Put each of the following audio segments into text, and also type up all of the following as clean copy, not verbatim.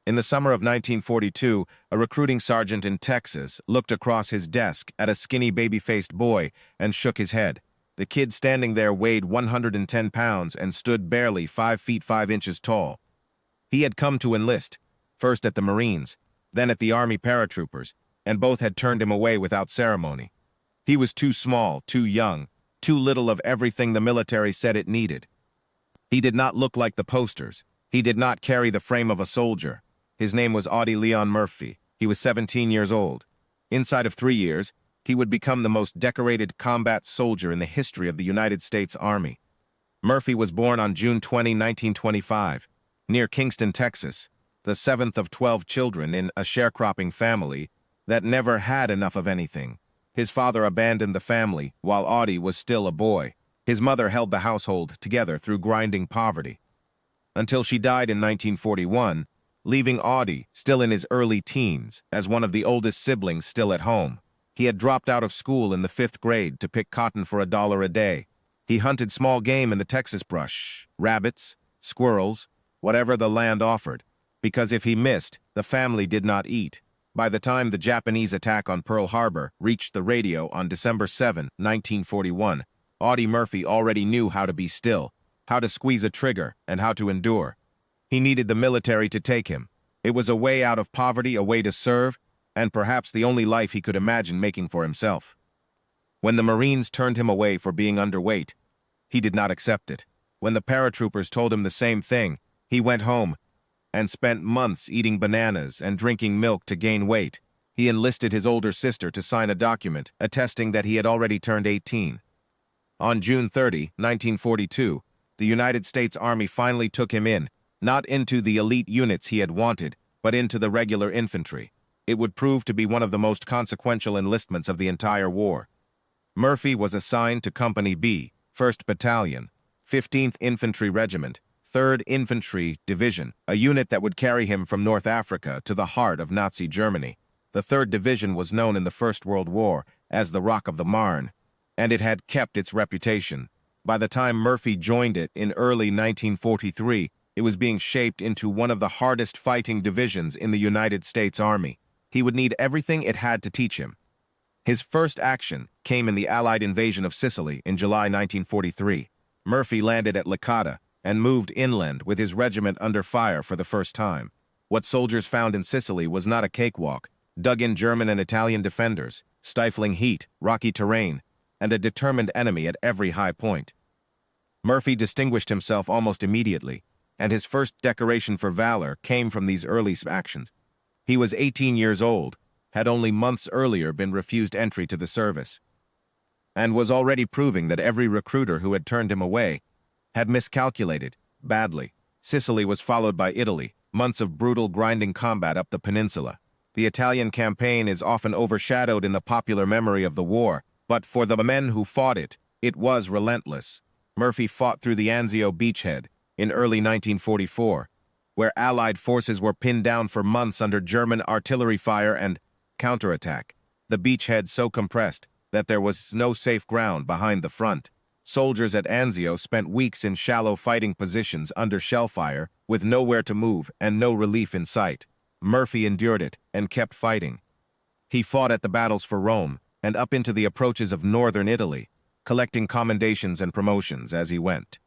In the summer of 1942, a recruiting sergeant in Texas looked across his desk at a skinny baby-faced boy and shook his head. The kid standing there weighed 110 pounds and stood barely 5 feet 5 inches tall. He had come to enlist, first at the Marines, then at the Army paratroopers, and both had turned him away without ceremony. He was too small, too young, too little of everything the military said it needed. He did not look like the posters. He did not carry the frame of a soldier. His name was Audie Leon Murphy. He was 17 years old. Inside of 3 years, he would become the most decorated combat soldier in the history of the United States Army. Murphy was born on June 20, 1925, near Kingston, Texas, the 7th of 12 children in a sharecropping family that never had enough of anything. His father abandoned the family while Audie was still a boy. His mother held the household together through grinding poverty, until she died in 1941, leaving Audie, still in his early teens, as one of the oldest siblings still at home. He had dropped out of school in the 5th grade to pick cotton for $1 a day. He hunted small game in the Texas brush, rabbits, squirrels, whatever the land offered, because if he missed, the family did not eat. By the time the Japanese attack on Pearl Harbor reached the radio on December 7, 1941, Audie Murphy already knew how to be still, how to squeeze a trigger, and how to endure. He needed the military to take him. It was a way out of poverty, a way to serve, and perhaps the only life he could imagine making for himself. When the Marines turned him away for being underweight, he did not accept it. When the paratroopers told him the same thing, he went home and spent months eating bananas and drinking milk to gain weight. He enlisted his older sister to sign a document attesting that he had already turned 18. On June 30, 1942, the United States Army finally took him in, not into the elite units he had wanted, but into the regular infantry. It would prove to be one of the most consequential enlistments of the entire war. Murphy was assigned to Company B, 1st Battalion, 15th Infantry Regiment, 3rd Infantry Division, a unit that would carry him from North Africa to the heart of Nazi Germany. The 3rd Division was known in the First World War as the Rock of the Marne, and it had kept its reputation. By the time Murphy joined it in early 1943, it was being shaped into one of the hardest fighting divisions in the United States Army. He would need everything it had to teach him. His first action came in the Allied invasion of Sicily in July 1943. Murphy landed at Licata and moved inland with his regiment under fire for the first time. What soldiers found in Sicily was not a cakewalk. Dug-in German and Italian defenders, stifling heat, rocky terrain, and a determined enemy at every high point. Murphy distinguished himself almost immediately, and his first decoration for valor came from these early actions. He was 18 years old, had only months earlier been refused entry to the service, and was already proving that every recruiter who had turned him away had miscalculated badly. Sicily was followed by Italy, months of brutal grinding combat up the peninsula. The Italian campaign is often overshadowed in the popular memory of the war, but for the men who fought it, it was relentless. Murphy fought through the Anzio beachhead in early 1944, where Allied forces were pinned down for months under German artillery fire and counterattack. The beachhead so compressed that there was no safe ground behind the front. Soldiers at Anzio spent weeks in shallow fighting positions under shell fire, with nowhere to move and no relief in sight. Murphy endured it and kept fighting. He fought at the battles for Rome and up into the approaches of northern Italy, collecting commendations and promotions as he went.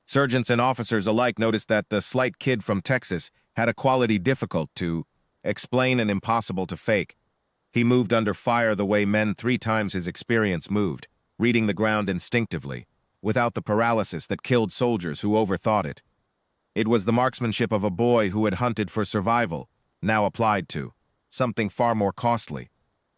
Sergeants and officers alike noticed that the slight kid from Texas had a quality difficult to explain and impossible to fake. He moved under fire the way men 3 times his experience moved, reading the ground instinctively, without the paralysis that killed soldiers who overthought it. It was the marksmanship of a boy who had hunted for survival, now applied to something far more costly.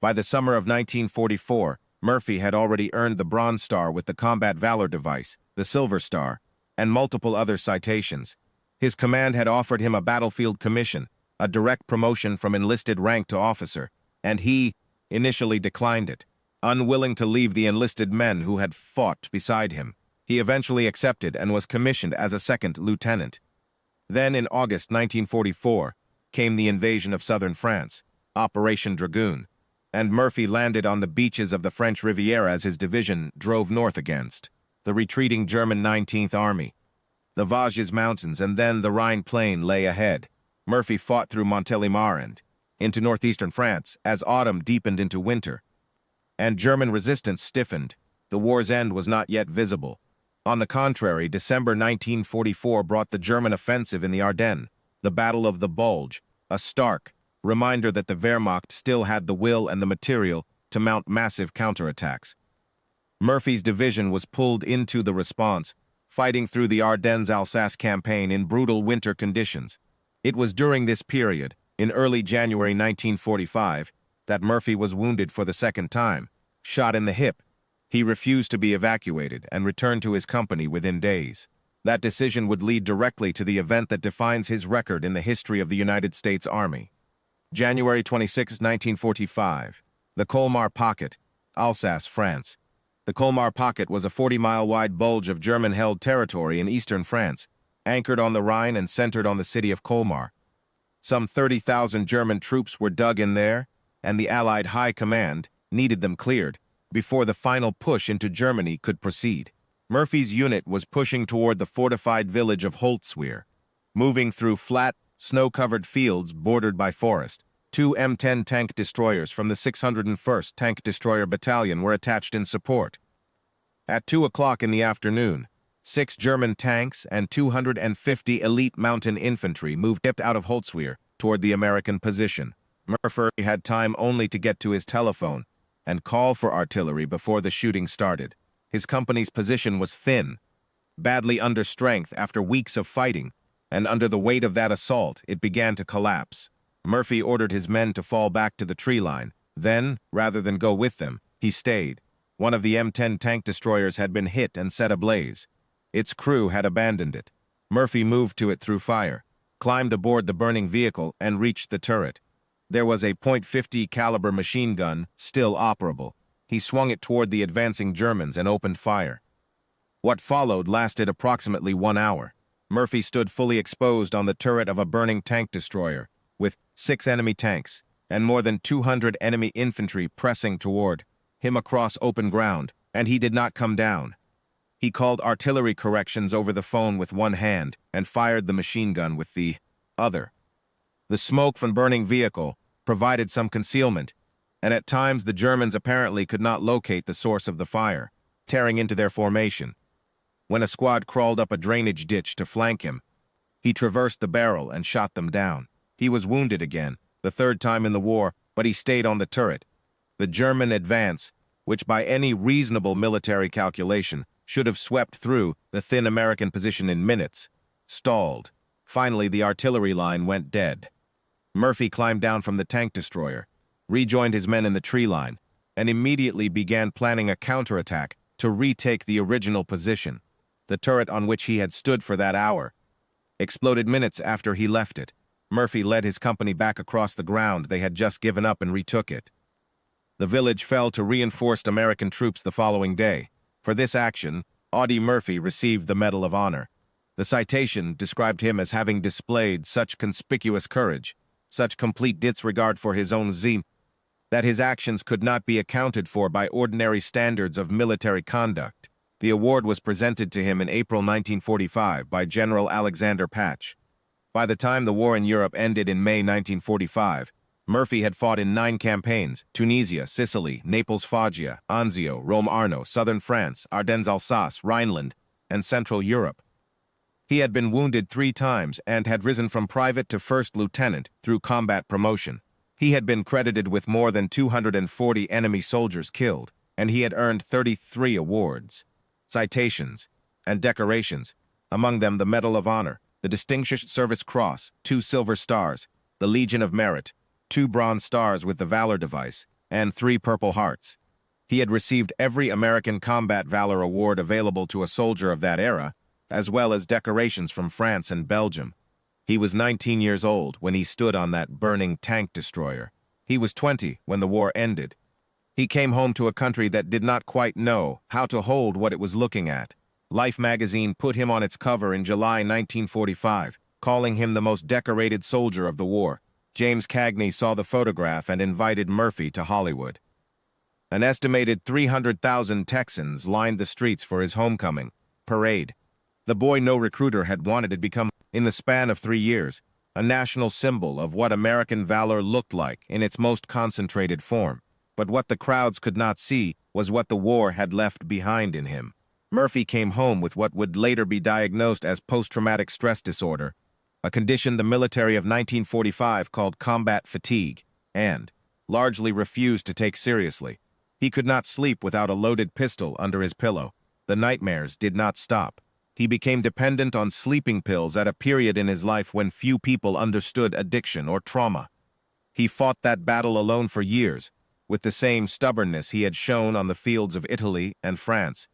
By the summer of 1944, Murphy had already earned the Bronze Star with the Combat Valor device, the Silver Star, and multiple other citations. His command had offered him a battlefield commission, a direct promotion from enlisted rank to officer, and he initially declined it, unwilling to leave the enlisted men who had fought beside him. He eventually accepted and was commissioned as a 2nd lieutenant. Then, in August 1944, came the invasion of southern France, Operation Dragoon, and Murphy landed on the beaches of the French Riviera as his division drove north against the retreating German 19th Army. The Vosges Mountains and then the Rhine Plain lay ahead. Murphy fought through Montélimar and into northeastern France as autumn deepened into winter, and German resistance stiffened. The war's end was not yet visible. On the contrary, December 1944 brought the German offensive in the Ardennes, the Battle of the Bulge, a stark reminder that the Wehrmacht still had the will and the material to mount massive counterattacks. Murphy's division was pulled into the response, fighting through the Ardennes-Alsace campaign in brutal winter conditions. It was during this period, in early January 1945, that Murphy was wounded for the second time, shot in the hip. He refused to be evacuated and returned to his company within days. That decision would lead directly to the event that defines his record in the history of the United States Army. January 26, 1945. The Colmar Pocket, Alsace, France. The Colmar Pocket was a 40-mile-wide bulge of German-held territory in eastern France, anchored on the Rhine and centered on the city of Colmar. Some 30,000 German troops were dug in there, and the Allied High Command needed them cleared before the final push into Germany could proceed. Murphy's unit was pushing toward the fortified village of Holzwihr, moving through flat, snow-covered fields bordered by forest. 2 M10 tank destroyers from the 601st Tank Destroyer Battalion were attached in support. At 2 o'clock in the afternoon, 6 German tanks and 250 elite mountain infantry moved out of Holzwihr toward the American position. Murphy had time only to get to his telephone and call for artillery before the shooting started. His company's position was thin, badly under strength after weeks of fighting, and under the weight of that assault, it began to collapse. Murphy ordered his men to fall back to the tree line. Then, rather than go with them, he stayed. One of the M10 tank destroyers had been hit and set ablaze. Its crew had abandoned it. Murphy moved to it through fire, climbed aboard the burning vehicle, and reached the turret. There was a .50 caliber machine gun still operable. He swung it toward the advancing Germans and opened fire. What followed lasted approximately 1 hour. Murphy stood fully exposed on the turret of a burning tank destroyer, with 6 enemy tanks and more than 200 enemy infantry pressing toward him across open ground, and he did not come down. He called artillery corrections over the phone with one hand and fired the machine gun with the other. The smoke from burning vehicle provided some concealment, and at times the Germans apparently could not locate the source of the fire, tearing into their formation. When a squad crawled up a drainage ditch to flank him, he traversed the barrel and shot them down. He was wounded again, the 3rd time in the war, but he stayed on the turret. The German advance, which by any reasonable military calculation should have swept through the thin American position in minutes, stalled. Finally, the artillery line went dead. Murphy climbed down from the tank destroyer, rejoined his men in the tree line, and immediately began planning a counterattack to retake the original position. The turret on which he had stood for that hour exploded minutes after he left it. Murphy led his company back across the ground they had just given up and retook it. The village fell to reinforced American troops the following day. For this action, Audie Murphy received the Medal of Honor. The citation described him as having displayed such conspicuous courage, such complete disregard for his own zeal, that his actions could not be accounted for by ordinary standards of military conduct. The award was presented to him in April 1945 by General Alexander Patch. By the time the war in Europe ended in May 1945, Murphy had fought in 9 campaigns: Tunisia, Sicily, Naples, Foggia, Anzio, Rome, Arno, southern France, Ardennes, Alsace, Rhineland, and Central Europe. He had been wounded 3 times and had risen from private to 1st lieutenant through combat promotion. He had been credited with more than 240 enemy soldiers killed, and he had earned 33 awards, citations, and decorations, among them the Medal of Honor, the Distinguished Service Cross, 2 Silver Stars, the Legion of Merit, 2 Bronze Stars with the Valor Device, and 3 Purple Hearts. He had received every American Combat Valor Award available to a soldier of that era, as well as decorations from France and Belgium. He was 19 years old when he stood on that burning tank destroyer. He was 20 when the war ended. He came home to a country that did not quite know how to hold what it was looking at. Life magazine put him on its cover in July 1945, calling him the most decorated soldier of the war. James Cagney saw the photograph and invited Murphy to Hollywood. An estimated 300,000 Texans lined the streets for his homecoming parade. The boy no recruiter had wanted to become. In the span of 3 years, a national symbol of what American valor looked like in its most concentrated form. But what the crowds could not see was what the war had left behind in him. Murphy came home with what would later be diagnosed as post-traumatic stress disorder, a condition the military of 1945 called combat fatigue, and largely refused to take seriously. He could not sleep without a loaded pistol under his pillow. The nightmares did not stop. He became dependent on sleeping pills at a period in his life when few people understood addiction or trauma. He fought that battle alone for years, with the same stubbornness he had shown on the fields of Italy and France,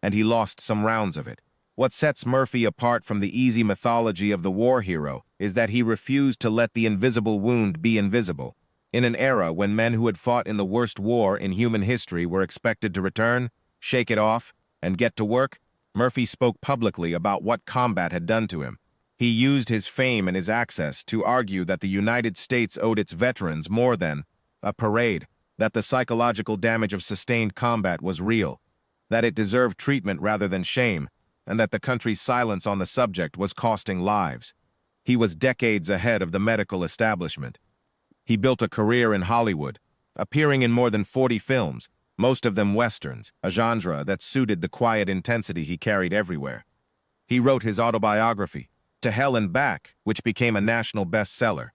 and he lost some rounds of it. What sets Murphy apart from the easy mythology of the war hero is that he refused to let the invisible wound be invisible. In an era when men who had fought in the worst war in human history were expected to return, shake it off, and get to work, Murphy spoke publicly about what combat had done to him. He used his fame and his access to argue that the United States owed its veterans more than a parade, that the psychological damage of sustained combat was real, that it deserved treatment rather than shame, and that the country's silence on the subject was costing lives. He was decades ahead of the medical establishment. He built a career in Hollywood, appearing in more than 40 films, most of them westerns, a genre that suited the quiet intensity he carried everywhere. He wrote his autobiography, To Hell and Back, which became a national bestseller,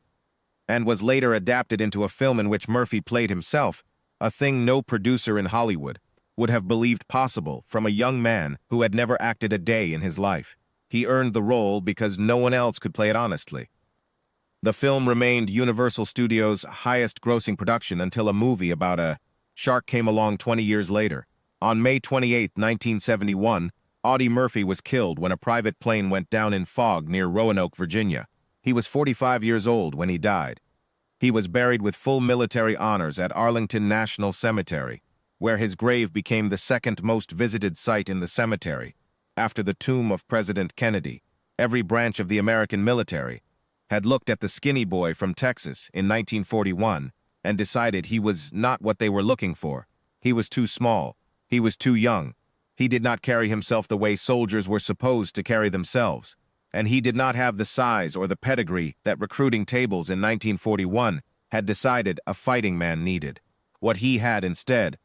and was later adapted into a film in which Murphy played himself, a thing no producer in Hollywood would have believed possible from a young man who had never acted a day in his life. He earned the role because no one else could play it honestly. The film remained Universal Studios' highest-grossing production until a movie about a shark came along 20 years later. On May 28, 1971, Audie Murphy was killed when a private plane went down in fog near Roanoke, Virginia. He was 45 years old when he died. He was buried with full military honors at Arlington National Cemetery, where his grave became the second most visited site in the cemetery, after the tomb of President Kennedy. Every branch of the American military had looked at the skinny boy from Texas in 1941 and decided he was not what they were looking for. He was too small. He was too young. He did not carry himself the way soldiers were supposed to carry themselves, and he did not have the size or the pedigree that recruiting tables in 1941 had decided a fighting man needed. What he had instead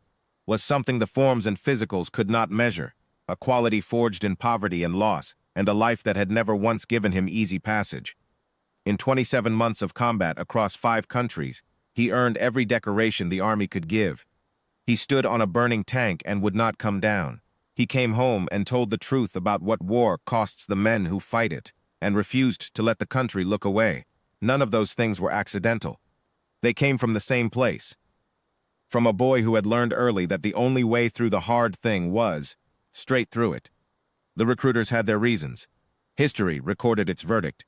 was something the forms and physicals could not measure, a quality forged in poverty and loss, and a life that had never once given him easy passage. In 27 months of combat across 5 countries, he earned every decoration the Army could give. He stood on a burning tank and would not come down. He came home and told the truth about what war costs the men who fight it, and refused to let the country look away. None of those things were accidental. They came from the same place. From a boy who had learned early that the only way through the hard thing was straight through it. The recruiters had their reasons. History recorded its verdict.